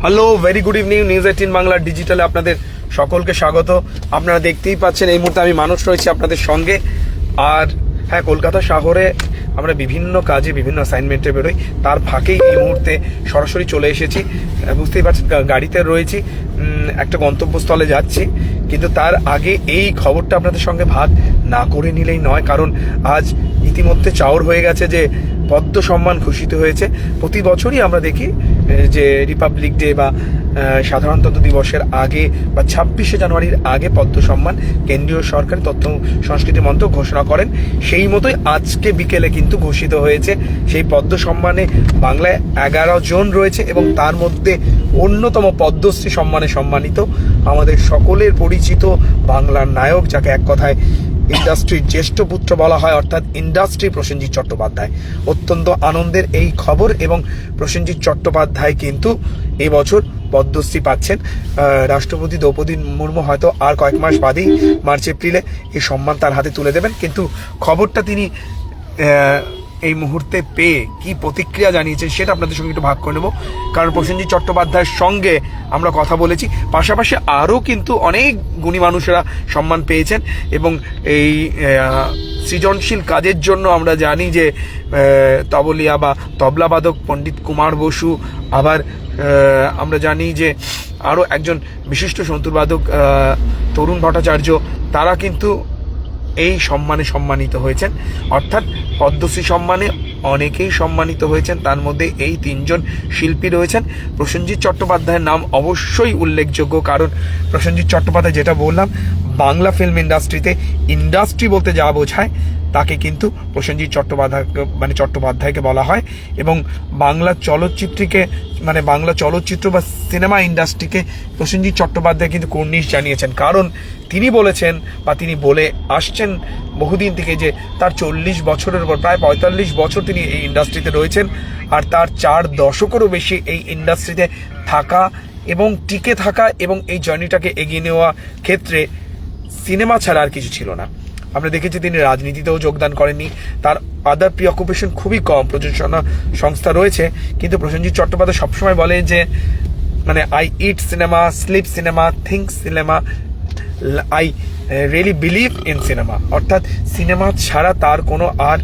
Hello, very good evening. News 18 Bangla ডিজিটালে আপনাদের সকলকে স্বাগত। আপনারা দেখতেই পাচ্ছেন এই মুহূর্তে আমি মানুষ রয়েছি আপনাদের সঙ্গে। আর হ্যাঁ, কলকাতা শহরে আমরা বিভিন্ন কাজে বিভিন্ন অ্যাসাইনমেন্টে বেরোই, তার ফাঁকেই এই মুহূর্তে সরাসরি চলে এসেছি। বুঝতেই পারছেন গাড়িতে রয়েছি, একটা গন্তব্যস্থলে যাচ্ছি, কিন্তু তার আগে এই খবরটা আপনাদের সঙ্গে ভাগ না করে নিলেই নয়। কারণ আজ ইতিমধ্যে চাওর হয়ে গেছে যে পদ্ম সম্মান ঘোষিত হয়েছে। প্রতি বছরই আমরা দেখি যে রিপাবলিক ডে বা সাধারণতন্ত্র দিবসের আগে বা 26শে জানুয়ারির আগে পদ্ম সম্মান কেন্দ্রীয় সরকার তথ্য সংস্কৃতি মন্ত্রক ঘোষণা করেন। সেই মতোই আজকে বিকেলে কিন্তু ঘোষিত হয়েছে। সেই পদ্ম সম্মানে বাংলায় 11 জন রয়েছে এবং তার মধ্যে অন্যতম পদ্মশ্রী সম্মানে সম্মানিত আমাদের সকলের পরিচিত বাংলার নায়ক, যাকে এক কথায় ইন্ডাস্ট্রির জ্যেষ্ঠ পুত্র বলা হয়, অর্থাৎ ইন্ডাস্ট্রি প্রসেনজিৎ চট্টোপাধ্যায়। অত্যন্ত আনন্দের এই খবর। এবং প্রসেনজিৎ চট্টোপাধ্যায় কিন্তু এবছর পদ্মশ্রী পাচ্ছেন। রাষ্ট্রপতি দ্রৌপদী মুর্মু হয়তো আর কয়েক মাস বাদেই মার্চ এপ্রিলে এই সম্মান তার হাতে তুলে দেবেন। কিন্তু খবরটা তিনি এই মুহূর্তে পেয়ে কি প্রতিক্রিয়া জানিয়েছেন সেটা আপনাদের সঙ্গে একটু ভাগ করে নেব। কারণ প্রসেনজিৎ চট্টোপাধ্যায়ের সঙ্গে আমরা কথা বলেছি, পাশাপাশি আরও কিন্তু অনেক গুণী মানুষেরা সম্মান পেয়েছেন। এবং এই সৃজনশীল কাজের জন্য আমরা জানি যে তবলিয়া বা তবলাবাদক পণ্ডিত কুমার বসু, আবার আমরা জানি যে আরও একজন বিশিষ্ট সন্তুরবাদক তরুণ ভট্টাচার্য, তারা কিন্তু এই সম্মানে সম্মানিত হয়েছেন। অর্থাৎ পদ্মশ্রী সম্মানে অনেকেই সম্মানিত হয়েছেন, তার মধ্যে এই 3 জন শিল্পী রয়েছেন। প্রসেনজিৎ চট্টোপাধ্যায়ের নাম অবশ্যই উল্লেখযোগ্য, কারণ প্রসেনজিৎ চট্টোপাধ্যায়, যেটা বললাম, বাংলা ফিল্ম ইন্ডাস্ট্রিতে ইন্ডাস্ট্রি বলতে যা বোঝায় তাকে কিন্তু প্রসেনজিৎ চট্টোপাধ্যায়কে বলা হয়। এবং বাংলা চলচ্চিত্র বা সিনেমা ইন্ডাস্ট্রিকে প্রসেনজিৎ চট্টোপাধ্যায় কিন্তু কর্নিশ জানিয়েছেন। কারণ তিনি বলেছেন বা তিনি বলে আসছেন বহুদিন থেকে যে তার 40 বছরের উপর, প্রায় 45 বছর তিনি এই ইন্ডাস্ট্রিতে রয়েছেন। আর তার 4 দশকেরও বেশি এই ইন্ডাস্ট্রিতে থাকা এবং টিকে থাকা এবং এই জার্নিটাকে এগিয়ে নেওয়া ক্ষেত্রে সিনেমা ছাড়া আর কিছু ছিল না। আমরা দেখেছি তিনি রাজনীতিতেও যোগদান করেননি, তার আদার প্রি অকুপেশন খুবই কম, প্রযোজনা সংস্থা রয়েছে। কিন্তু প্রসেনজিৎ চট্টোপাধ্যায় সবসময় বলে যে I eat cinema, sleep cinema, think cinema, I really believe in cinema. অর্থাৎ সিনেমা ছাড়া তার কোনো আর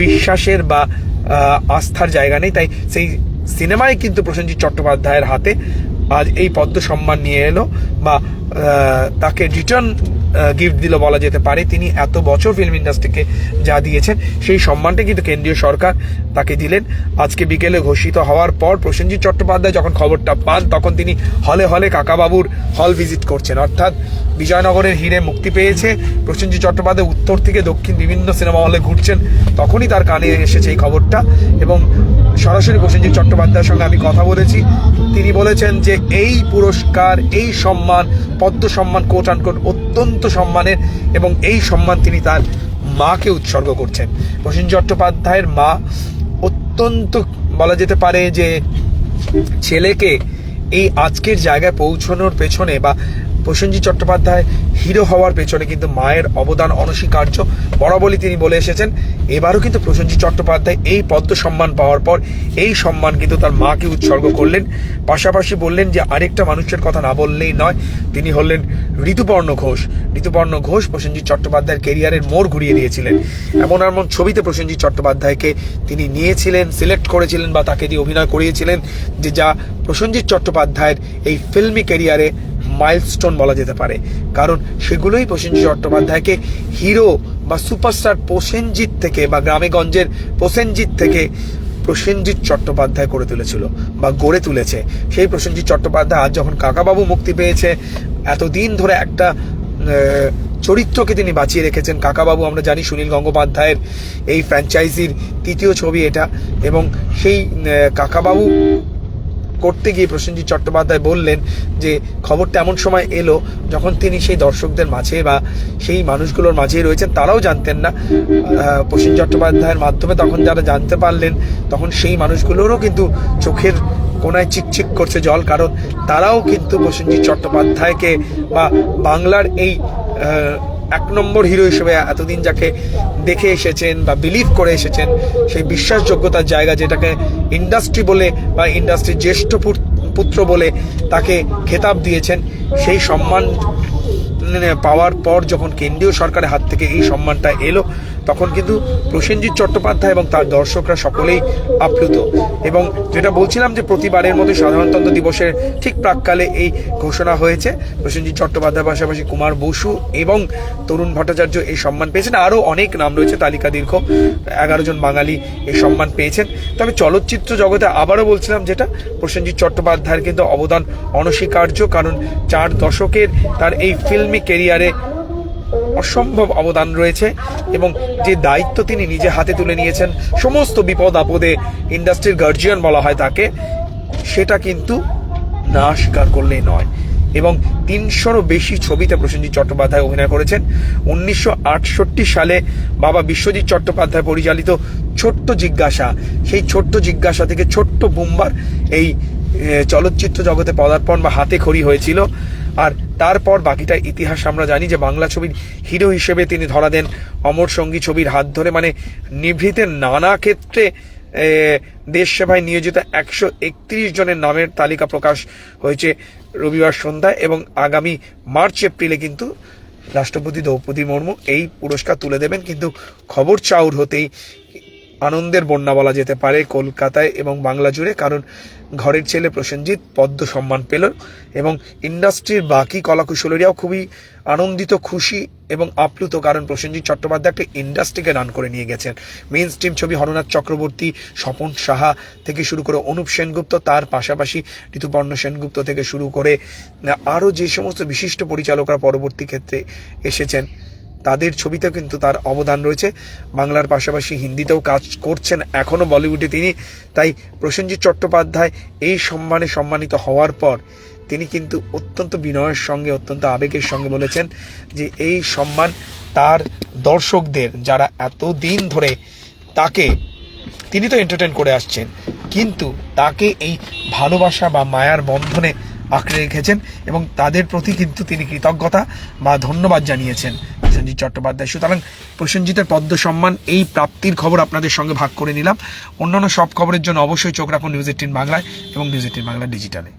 বিশ্বাসের বা আস্থার জায়গা নেই। তাই সেই সিনেমায় কিন্তু প্রসেনজিৎ চট্টোপাধ্যায়ের হাতে আজ এই পদ্ম সম্মান নিয়ে এলো, বা তাকে রিটার্ন গিফট দিল বলা যেতে পারে। তিনি এত বছর ফিল্ম ইন্ডাস্ট্রিকে যা দিয়েছেন সেই সম্মানটা কিন্তু কেন্দ্রীয় সরকার তাকে দিলেন। আজকে বিকেলে ঘোষিত হওয়ার পর প্রসেনজিৎ চট্টোপাধ্যায় যখন খবরটা পান, তখন তিনি হলে হলে কাকাবাবুর হল ভিজিট করছেন। অর্থাৎ বিজয়নগরের হিরে মুক্তি পেয়েছে, প্রসেনজিৎ চট্টোপাধ্যায় উত্তর থেকে দক্ষিণ বিভিন্ন সিনেমা হলে ঘুরছেন, তখনই তার কানে এসেছে এই খবরটা। এবং সরাসরি প্রসেনজিৎ চট্টোপাধ্যায়ের সঙ্গে আমি কথা বলেছি। তিনি বলেছেন যে এই পুরস্কার, এই সম্মান, পদ্ম সম্মান কোট আনকোট অত্যন্ত সম্মানের, এবং এই সম্মান তিনি তার মাকে উৎসর্গ করছেন। প্রসেনজিৎ চট্টোপাধ্যায়ের মা অত্যন্ত বলা যেতে পারে যে ছেলেকে এই আজকের জায়গায় পৌঁছানোর পেছনে বা প্রসেনজিৎ চট্টোপাধ্যায় হিরো হওয়ার পেছনে কিন্তু মায়ের অবদান অনস্বীকার্য। বরাবরই তিনি বলে এসেছেন। এবারও কিন্তু প্রসেনজিৎ চট্টোপাধ্যায় এই পদ্ম সম্মান পাওয়ার পর এই সম্মান কিন্তু তার মাকে উৎসর্গ করলেন। পাশাপাশি বললেন যে আরেকটা মানুষের কথা না বললেই নয়, তিনি হলেন ঋতুপর্ণ ঘোষ। ঋতুপর্ণ ঘোষ প্রসেনজিৎ চট্টোপাধ্যায়ের কেরিয়ারের মোড় ঘুরিয়ে দিয়েছিলেন। এমন এমন ছবিতে প্রসেনজিৎ চট্টোপাধ্যায়কে তিনি নিয়েছিলেন, সিলেক্ট করেছিলেন বা তাকে দিয়ে অভিনয় করিয়েছিলেন, যে যা প্রসেনজিৎ চট্টোপাধ্যায়ের এই ফিল্মি ক্যারিয়ারে মাইলস্টোন বলা যেতে পারে। কারণ সেগুলোই প্রসেনজিৎ চট্টোপাধ্যায়কে হিরো বা সুপারস্টার প্রসেনজিৎ থেকে বা গ্রামেগঞ্জের প্রসেনজিৎ থেকে প্রসেনজিৎ চট্টোপাধ্যায় করে তুলেছিল বা গড়ে তুলেছে। সেই প্রসেনজিৎ চট্টোপাধ্যায় আজ যখন কাকাবাবু মুক্তি পেয়েছে, এতদিন ধরে একটা চরিত্রকে তিনি বাঁচিয়ে রেখেছেন। কাকাবাবু আমরা জানি সুনীল গঙ্গোপাধ্যায়ের এই ফ্র্যাঞ্চাইজির 3য় ছবি এটা, এবং সেই কাকাবাবু করতে গিয়ে প্রসেনজিৎ চট্টোপাধ্যায় বললেন যে খবরটা এমন সময় এলো যখন তিনি সেই দর্শকদের মাঝে বা সেই মানুষগুলোর মাঝেই রয়েছেন, তারাও জানতেন না। প্রসেনজিৎ চট্টোপাধ্যায়ের মাধ্যমে তখন যারা জানতে পারলেন, তখন সেই মানুষগুলোরও কিন্তু চোখের কোনায় চিকচিক করছে জল, কারণ তারাও কিন্তু প্রসেনজিৎ চট্টোপাধ্যায়কে বা বাংলার এই 1 নম্বর হিরো হিসেবে এতদিন যাকে দেখে এসেছেন বা বিলিভ করে এসেছেন, সেই বিশ্বাসযোগ্যতার জায়গা যেটাকে ইন্ডাস্ট্রি বলে বা ইন্ডাস্ট্রির জ্যেষ্ঠ পুত্র বলে তাকে খেতাব দিয়েছেন। সেই সম্মান পাওয়ার পর যখন কেন্দ্রীয় সরকারের হাত থেকে এই সম্মানটা এলো, তখন কিন্তু প্রসেনজিৎ চট্টোপাধ্যায় এবং তার দর্শকরা সকলেই আপ্লুত। এবং যেটা বলছিলাম যে প্রতিবারের মতো সাধারণতন্ত্র দিবসের ঠিক প্রাককালে এই ঘোষণা হয়েছে, প্রসেনজিৎ চট্টোপাধ্যায়ের পাশাপাশি কুমার বসু এবং তরুণ ভট্টাচার্য এই সম্মান পেয়েছেন। আরও অনেক নাম রয়েছে, তালিকা দীর্ঘ, 11 জন বাঙালি এই সম্মান পেয়েছেন। তবে চলচ্চিত্র জগতে আবারও বলছিলাম যেটা, প্রসেনজিৎ চট্টোপাধ্যায়ের কিন্তু অবদান অনস্বীকার্য, কারণ 4 দশকের তার এই ফিল্মি কেরিয়ারে অসম্ভব অবদান রয়েছে এবং যে দায়িত্ব তিনি নিজে হাতে তুলে নিয়েছেন, সমস্ত বিপদ আপদে ইন্ডাস্ট্রির গার্জিয়ান বলা হয় তাকে, সেটা কিন্তু না স্বীকার করলেই নয়। এবং 300-রও বেশি ছবিতে প্রসেনজিৎ চট্টোপাধ্যায় অভিনয় করেছেন। 1968 সালে বাবা বিশ্বজিৎ চট্টোপাধ্যায় পরিচালিত ছোট্ট জিজ্ঞাসা, সেই ছোট্ট জিজ্ঞাসা থেকে ছোট্ট বুম্বার এই চলচ্চিত্র জগতে পদার্পণ বা হাতে খড়ি হয়েছিল। আর তারপর বাকিটা ইতিহাস আমরা জানি যে বাংলা ছবির হিরো হিসেবে তিনি ধরা দেন অমর সঙ্গী ছবির হাত ধরে। মানে নিভৃতের নানা ক্ষেত্রে দেশ সেবায় নিয়োজিত 131 জনের নামের তালিকা প্রকাশ হয়েছে রবিবার সন্ধ্যায়, এবং আগামী মার্চ এপ্রিলে কিন্তু রাষ্ট্রপতি দ্রৌপদী মুর্মু এই পুরস্কার তুলে দেবেন। কিন্তু খবর চাউর হতেই আনন্দের বন্যা বলা যেতে পারে কলকাতায় এবং বাংলা জুড়ে, কারণ ঘরের ছেলে প্রসেনজিৎ পদ্ম সম্মান পেল এবং ইন্ডাস্ট্রির বাকি কলাকুশলীরাও খুবই আনন্দিত, খুশি এবং আপ্লুত, কারণ প্রসেনজিৎ চট্টোপাধ্যায় একটা ইন্ডাস্ট্রিকে রান করে নিয়ে গেছেন। মেইন স্ট্রিম ছবি হরনাথ চক্রবর্তী, স্বপন সাহা থেকে শুরু করে অনুপ সেনগুপ্ত, তার পাশাপাশি ঋতুপর্ণ সেনগুপ্ত থেকে শুরু করে আরও যে সমস্ত বিশিষ্ট পরিচালকরা পরবর্তী ক্ষেত্রে এসেছেন, তাদের ছবিতেও কিন্তু তার অবদান রয়েছে। বাংলার পাশাপাশি হিন্দিতেও কাজ করছেন এখনও বলিউডে তিনি। তাই প্রসেনজিৎ চট্টোপাধ্যায় এই সম্মানে সম্মানিত হওয়ার পর তিনি কিন্তু অত্যন্ত বিনয়ের সঙ্গে, অত্যন্ত আবেগের সঙ্গে বলেছেন যে এই সম্মান তার দর্শকদের, যারা এতদিন ধরে তাকে, তিনি তো এন্টারটেইন করে আসছেন, কিন্তু তাকে এই ভালোবাসা বা মায়ার বন্ধনে আঁকড়ে রেখেছেন এবং তাদের প্রতি কিন্তু তিনি কৃতজ্ঞতা বা ধন্যবাদ জানিয়েছেন প্রসেনজিৎ চট্টোপাধ্যায়। সুতরাং প্রসেনজিতের পদ্ম সম্মান এই প্রাপ্তির খবর আপনাদের সঙ্গে ভাগ করে নিলাম। অন্যান্য সব খবরের জন্য অবশ্যই চোখ রাখুন নিউজ 18 বাংলায় এবং নিউজ 18 বাংলা ডিজিটালে।